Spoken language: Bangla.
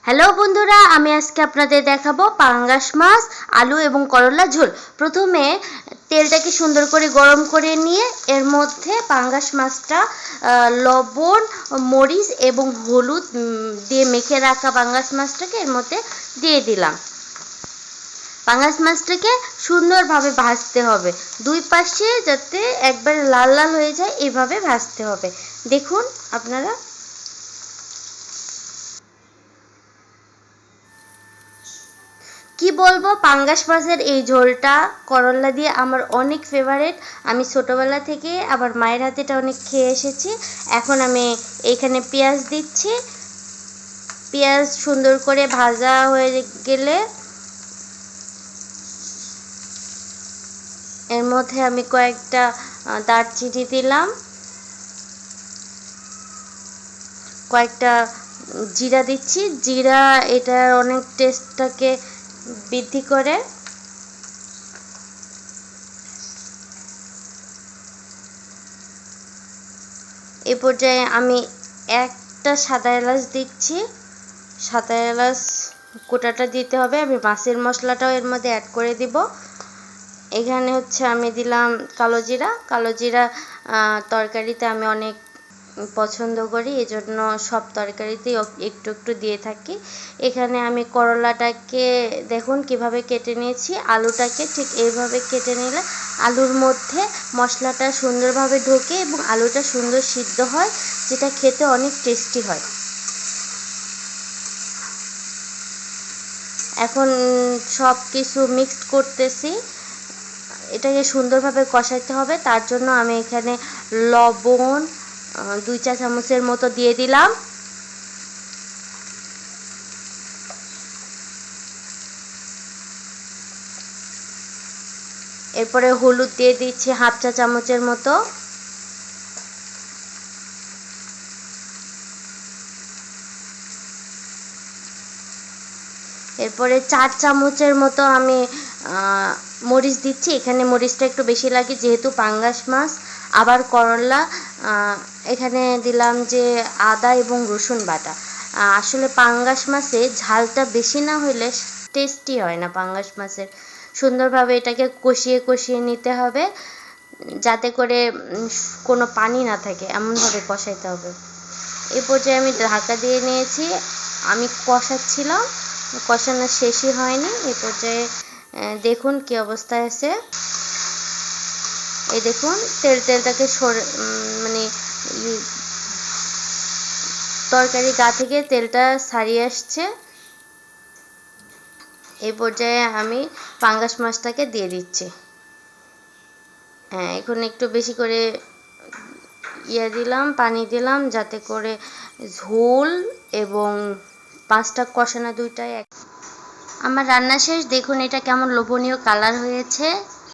হ্যালো বন্ধুরা, আমি আজকে আপনাদের দেখাবো পাঙ্গাস মাছ আলু এবং করলা ঝোল। প্রথমে তেলটাকে সুন্দর করে গরম করে নিয়ে এর মধ্যে পাঙ্গাস মাছটা লবণ, মরিচ এবং হলুদ দিয়ে মেখে রাখা পাঙ্গাস মাছটাকে এর মধ্যে দিয়ে দিলাম। পাঙ্গাস মাছটাকে সুন্দরভাবে ভাজতে হবে, দুই পাশে যাতে একবারে লাল লাল হয়ে যায় এভাবে ভাজতে হবে। দেখুন আপনারা, কি বলবো, পাঙ্গাস মাছের এই ঝোলটা করলা দিয়ে আমার অনেক ফেভারিট। আমি ছোটবেলা থেকে আবার মায়ের হাতেটা অনেক খেয়ে এসেছি। এখন আমি এখানে পেঁয়াজ দিচ্ছি। পেঁয়াজ সুন্দর করে ভাজা হয়ে গেলে এর মধ্যে আমি কয়েকটা দারচিনি দিলাম, কয়েকটা জিরা দিচ্ছি। জিরা এটার অনেক টেস্টটাকে বৃদ্ধি করে। এই পর্যায়ে আমি একটা সাদা এলাচ দিচ্ছি। সাদা এলাচ কোটাটা দিতে হবে। আমি মাছের মশলাটাও এর মধ্যে অ্যাড করে দিব। এখানে হচ্ছে আমি দিলাম কালো জিরা। কালো জিরা তরকারিতে আমি অনেক পছন্দ করি, এজন্য সব তরকারিতেই একটু একটু দিয়ে থাকি। এখানে আমি করলাটাকে দেখুন কিভাবে কেটে নিয়েছি, আলুটাকে ঠিক এইভাবে কেটে নিলে আলুর মধ্যে মশলাটা সুন্দরভাবে ঢোকে এবং আলুটা সুন্দর সিদ্ধ হয়, যেটা খেতে অনেক টেস্টি হয়। এখন সব কিছু মিক্সড করতেছি, এটাকে সুন্দরভাবে কষাতে হবে। তার জন্য আমি এখানে লবণ 2 চা চামচের মতো দিয়ে দিলাম। এরপরে হলুদ দিয়ে দিচ্ছি 1/2 চা চামচের মতো। এরপরে 4 চামচের মতো আমি মরিচ দিচ্ছি। এখানে মরিচটা একটু বেশি লাগে যেহেতু পাঙ্গাস মাছ আবার করলা। এখানে দিলাম যে আদা এবং রসুন বাটা। আসলে পাঙ্গাস মাছে ঝালটা বেশি না হলে টেস্টি হয় না। পাঙ্গাস মাছের সুন্দরভাবে এটাকে কষিয়ে কষিয়ে নিতে হবে, যাতে করে কোনো পানি না থাকে, এমনভাবে কষাইতে হবে। এই পর্যায়ে আমি ঢাকা দিয়ে নিয়েছি। আমি কষাচ্ছিলাম, কষানো শেষই হয়নি। এই পর্যায়ে দেখুন কি অবস্থায় আছে। এই দেখুন তেলটাকে মানে তরকারি গা থেকে তেলটা ছাড়িয়ে আসছে। এই পর্যায়ে আমি পাঙ্গাস মাছটাকে দিয়ে দিচ্ছি। হ্যাঁ, এখন একটু বেশি করে দিলাম, পানি দিলাম, যাতে করে ঝোল এবং মাছটা কষানো দুইটাই আমার রান্না শেষ। দেখুন এটা কেমন লোভনীয় কালার হয়েছে।